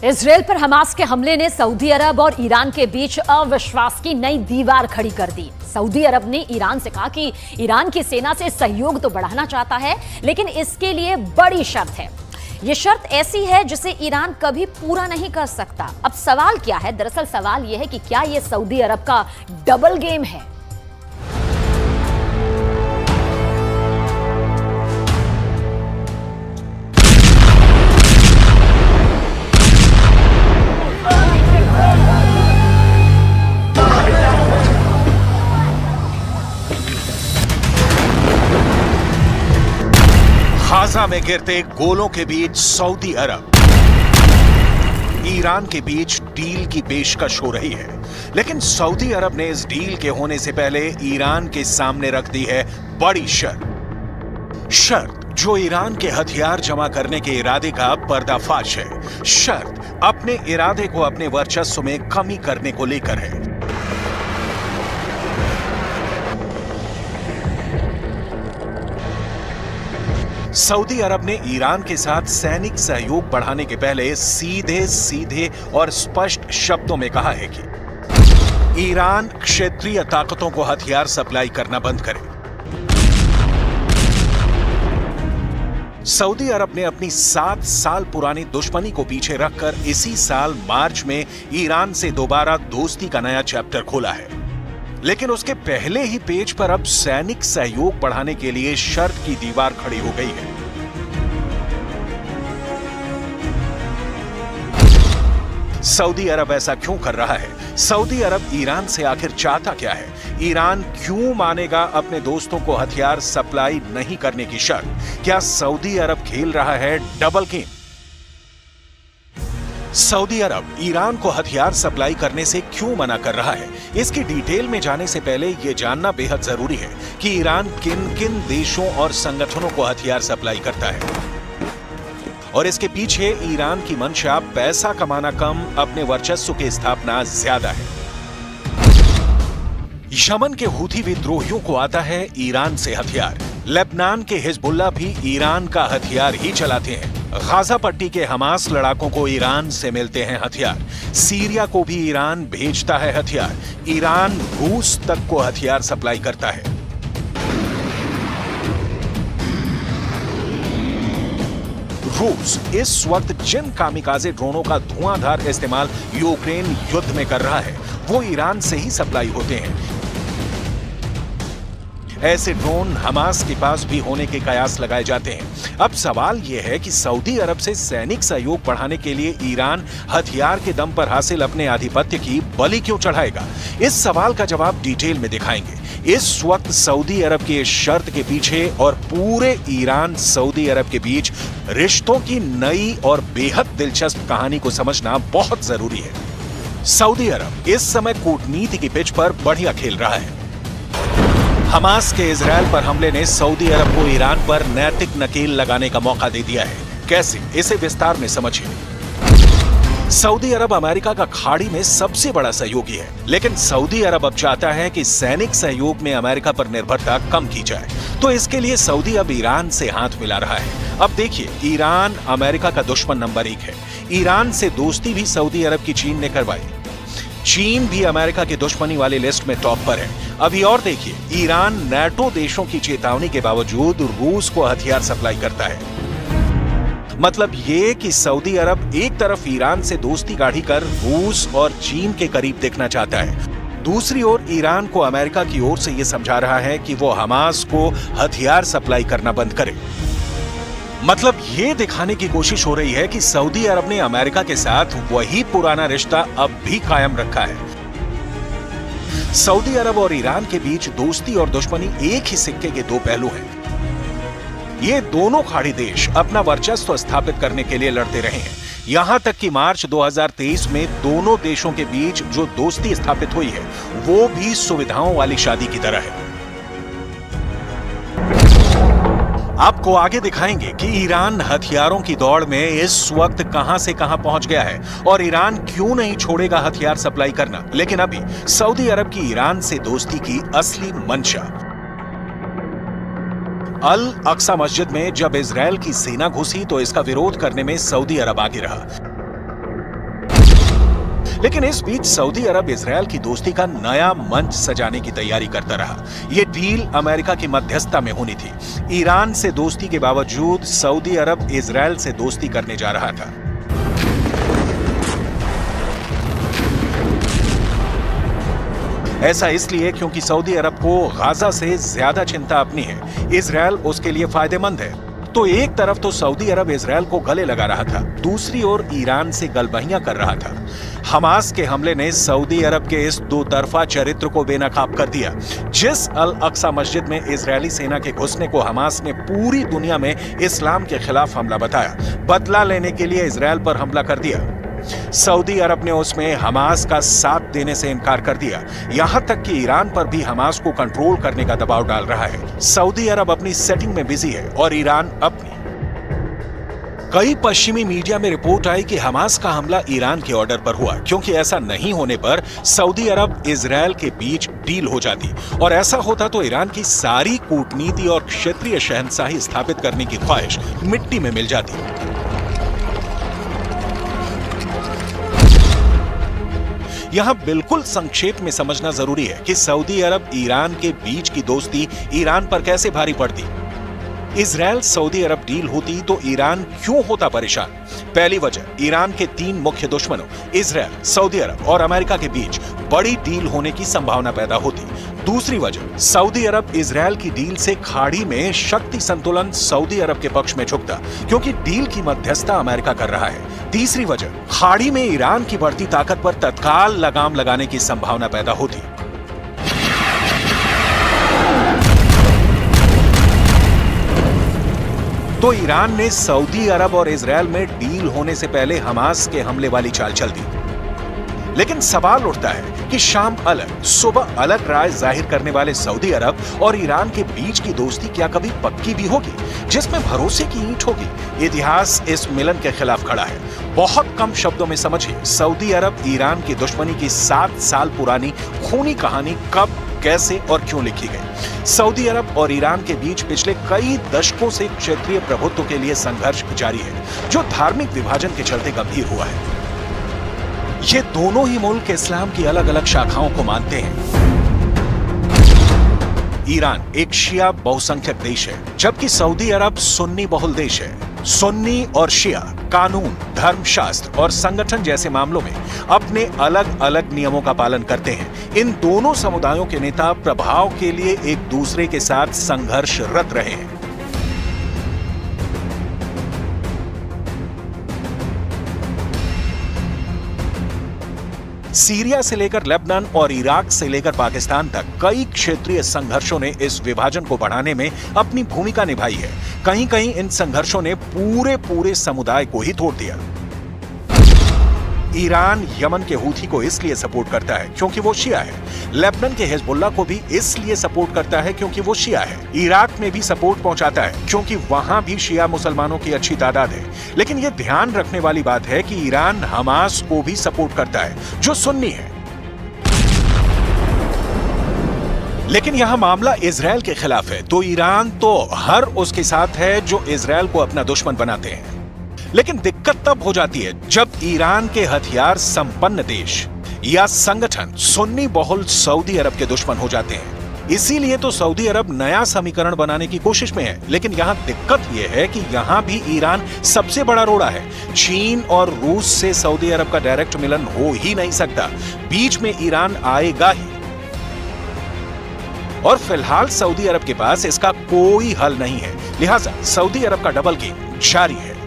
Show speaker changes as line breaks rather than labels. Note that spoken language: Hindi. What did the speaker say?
इजरायल पर हमास के हमले ने सऊदी अरब और ईरान के बीच अविश्वास की नई दीवार खड़ी कर दी। सऊदी अरब ने ईरान से कहा कि ईरान की सेना से सहयोग तो बढ़ाना चाहता है, लेकिन इसके लिए बड़ी शर्त है। यह शर्त ऐसी है जिसे ईरान कभी पूरा नहीं कर सकता। अब सवाल क्या है? दरअसल सवाल यह है कि क्या यह सऊदी अरब का डबल गेम है?
गाजा में गिरते गोलों के बीच सऊदी अरब ईरान के बीच डील की पेशकश हो रही है, लेकिन सऊदी अरब ने इस डील के होने से पहले ईरान के सामने रख दी है बड़ी शर्त जो ईरान के हथियार जमा करने के इरादे का पर्दाफाश है। शर्त अपने इरादे को अपने वर्चस्व में कमी करने को लेकर है। सऊदी अरब ने ईरान के साथ सैनिक सहयोग बढ़ाने के पहले सीधे और स्पष्ट शब्दों में कहा है कि ईरान क्षेत्रीय ताकतों को हथियार सप्लाई करना बंद करे। सऊदी अरब ने अपनी 7 साल पुरानी दुश्मनी को पीछे रखकर इसी साल मार्च में ईरान से दोबारा दोस्ती का नया चैप्टर खोला है, लेकिन उसके पहले ही पेज पर अब सैनिक सहयोग बढ़ाने के लिए शर्त की दीवार खड़ी हो गई है। सऊदी अरब ऐसा क्यों कर रहा है? सऊदी अरब ईरान से आखिर चाहता क्या है? ईरान क्यों मानेगा अपने दोस्तों को हथियार सप्लाई नहीं करने की शर्त? क्या सऊदी अरब खेल रहा है डबल गेम? सऊदी अरब ईरान को हथियार सप्लाई करने से क्यों मना कर रहा है? इसकी डिटेल में जाने से पहले यह जानना बेहद जरूरी है कि ईरान किन किन देशों और संगठनों को हथियार सप्लाई करता है, और इसके पीछे ईरान की मंशा पैसा कमाना कम, अपने वर्चस्व की स्थापना ज्यादा है। यमन के हूथी विद्रोहियों को आता है ईरान से हथियार। लेबनान के हिजबुल्लाह भी ईरान का हथियार ही चलाते हैं। गाजा पट्टी के हमास लड़ाकों को ईरान से मिलते हैं हथियार। सीरिया को भी ईरान भेजता है हथियार। ईरान रूस तक को हथियार सप्लाई करता है। रूस इस वक्त जिन कामिकाजे ड्रोनों का धुआंधार इस्तेमाल यूक्रेन युद्ध में कर रहा है, वो ईरान से ही सप्लाई होते हैं। ऐसे ड्रोन हमास के पास भी होने के कयास लगाए जाते हैं। अब सवाल यह है कि सऊदी अरब से सैनिक सहयोग बढ़ाने के लिए ईरान हथियार के दम पर हासिल अपने आधिपत्य की बलि क्यों चढ़ाएगा? इस सवाल का जवाब डिटेल में दिखाएंगे। इस वक्त सऊदी अरब की इस शर्त के पीछे और पूरे ईरान सऊदी अरब के बीच रिश्तों की नई और बेहद दिलचस्प कहानी को समझना बहुत जरूरी है। सऊदी अरब इस समय कूटनीति की पिच पर बढ़िया खेल रहा है। हमास के इजरायल पर हमले ने सऊदी अरब को ईरान पर नैतिक नकेल लगाने का मौका दे दिया है। कैसे? इसे विस्तार में समझिए। सऊदी अरब अमेरिका का खाड़ी में सबसे बड़ा सहयोगी है, लेकिन सऊदी अरब अब चाहता है कि सैनिक सहयोग में अमेरिका पर निर्भरता कम की जाए। तो इसके लिए सऊदी अब ईरान से हाथ मिला रहा है। अब देखिए, ईरान अमेरिका का दुश्मन नंबर 1 है। ईरान से दोस्ती भी सऊदी अरब की चीन ने करवाई। चीन भी अमेरिका की दुश्मनी वाली लिस्ट में टॉप पर है। अभी और देखिए, ईरान नाटो देशों की चेतावनी के बावजूद रूस को हथियार सप्लाई करता है। मतलब ये कि सऊदी अरब एक तरफ ईरान से दोस्ती गाढ़ी कर रूस और चीन के करीब देखना चाहता है, दूसरी ओर ईरान को अमेरिका की ओर से यह समझा रहा है कि वो हमास को हथियार सप्लाई करना बंद करे। मतलब ये दिखाने की कोशिश हो रही है कि सऊदी अरब ने अमेरिका के साथ वही पुराना रिश्ता अब भी कायम रखा है। सऊदी अरब और ईरान के बीच दोस्ती और दुश्मनी एक ही सिक्के के दो पहलू हैं। ये दोनों खाड़ी देश अपना वर्चस्व स्थापित करने के लिए लड़ते रहे हैं। यहां तक कि मार्च 2023 में दोनों देशों के बीच जो दोस्ती स्थापित हुई है, वो भी सुविधाओं वाली शादी की तरह है। आपको आगे दिखाएंगे कि ईरान हथियारों की दौड़ में इस वक्त कहां से कहां पहुंच गया है और ईरान क्यों नहीं छोड़ेगा हथियार सप्लाई करना। लेकिन अभी सऊदी अरब की ईरान से दोस्ती की असली मंशा। अल अक्सा मस्जिद में जब इजरायल की सेना घुसी तो इसका विरोध करने में सऊदी अरब आगे रहा। लेकिन इस बीच सऊदी अरब इजरायल की दोस्ती का नया मंच सजाने की तैयारी करता रहा। यह डील अमेरिका की मध्यस्थता में होनी थी। ईरान से दोस्ती के बावजूद सऊदी अरब इजरायल से दोस्ती करने जा रहा था। ऐसा इसलिए क्योंकि सऊदी अरब को गाजा से ज्यादा चिंता अपनी है, इजरायल उसके लिए फायदेमंद है। तो एक तरफ तो सऊदी अरब इजरायल को गले लगा रहा था, दूसरी ओर ईरान से गलबहियां कर रहा था। हमास के हमले ने सऊदी अरब के इस दो तरफा चरित्र को बेनकाब कर दिया। जिस अल अक्सा मस्जिद में इजरायली सेना के घुसने को हमास ने पूरी दुनिया में इस्लाम के खिलाफ हमला बताया, बदला लेने के लिए इजरायल पर हमला कर दिया। सऊदी अरब ने उसमें हमास का साथ देने से इनकार कर दिया। यहां तक कि ईरान पर भी हमास को कंट्रोल करने का दबाव डाल रहा है। सऊदी अरब अपनी सेटिंग में बिजी है और ईरान अपनी। कई पश्चिमी मीडिया में रिपोर्ट आई कि हमास का हमला ईरान के ऑर्डर पर हुआ, क्योंकि ऐसा नहीं होने पर सऊदी अरब इजरायल के बीच डील हो जाती और ऐसा होता तो ईरान की सारी कूटनीति और क्षेत्रीय शहंशाही स्थापित करने की ख्वाहिश मिट्टी में मिल जाती। यहां बिल्कुल संक्षेप में समझना जरूरी है कि सऊदी अरब ईरान के बीच की दोस्ती ईरान पर कैसे भारी पड़ती। इजरायल सऊदी अरब डील होती तो ईरान क्यों होता परेशान? पहली वजह, ईरान के 3 मुख्य दुश्मनों इजरायल, सऊदी अरब और अमेरिका के बीच बड़ी डील होने की संभावना पैदा होती। दूसरी वजह, सऊदी अरब इजरायल की डील से खाड़ी में शक्ति संतुलन सऊदी अरब के पक्ष में झुकता, क्योंकि डील की मध्यस्थता अमेरिका कर रहा है। तीसरी वजह, खाड़ी में ईरान की बढ़ती ताकत पर तत्काल लगाम लगाने की संभावना पैदा होती। तो ईरान ने सऊदी अरब और इजरायल में डील होने से पहले हमास के हमले वाली चाल चल दी। लेकिन सवाल उठता है कि शाम अलग सुबह अलग राय जाहिर करने वाले सऊदी अरब और ईरान के बीच की दोस्ती क्या कभी पक्की भी होगी, जिसमें भरोसे की ईंट होगी? इतिहास इस मिलन के खिलाफ खड़ा है। बहुत कम शब्दों में समझिए, सऊदी अरब ईरान की दुश्मनी की 7 साल पुरानी खूनी कहानी कब, कैसे और क्यों लिखी गई। सऊदी अरब और ईरान के बीच पिछले कई दशकों से क्षेत्रीय प्रभुत्व के लिए संघर्ष जारी है, जो धार्मिक विभाजन के चलते गंभीर हुआ है। ये दोनों ही मुल्क इस्लाम की अलग अलग शाखाओं को मानते हैं। ईरान एक शिया बहुसंख्यक देश है, जबकि सऊदी अरब सुन्नी बहुल देश है। सुन्नी और शिया कानून, धर्मशास्त्र और संगठन जैसे मामलों में अपने अलग अलग नियमों का पालन करते हैं। इन दोनों समुदायों के नेता प्रभाव के लिए एक दूसरे के साथ संघर्षरत रहे हैं। सीरिया से लेकर लेबनान और इराक से लेकर पाकिस्तान तक कई क्षेत्रीय संघर्षों ने इस विभाजन को बढ़ाने में अपनी भूमिका निभाई है। कहीं कहीं इन संघर्षों ने पूरे समुदाय को ही तोड़ दिया। ईरान यमन के हूथी को इसलिए सपोर्ट करता है क्योंकि वो शिया है। लेबनान के हिजबुल्लाह को भी इसलिए सपोर्ट करता है क्योंकि वो शिया है। इराक में भी सपोर्ट पहुंचाता है क्योंकि वहां भी शिया मुसलमानों की अच्छी तादाद है। लेकिन ये ध्यान रखने वाली बात है कि ईरान हमास को भी सपोर्ट करता है, जो सुन्नी है। लेकिन यहां मामला इजरायल के खिलाफ है, तो ईरान तो हर उसके साथ है जो इजरायल को अपना दुश्मन बनाते हैं। लेकिन दिक्कत तब हो जाती है जब ईरान के हथियार संपन्न देश या संगठन सुन्नी बहुल सऊदी अरब के दुश्मन हो जाते हैं। इसीलिए तो सऊदी अरब नया समीकरण बनाने की कोशिश में है। लेकिन यहां दिक्कत यह है कि यहां भी ईरान सबसे बड़ा रोड़ा है। चीन और रूस से सऊदी अरब का डायरेक्ट मिलन हो ही नहीं सकता, बीच में ईरान आएगा ही। और फिलहाल सऊदी अरब के पास इसका कोई हल नहीं है, लिहाजा सऊदी अरब का डबल गेम जारी है।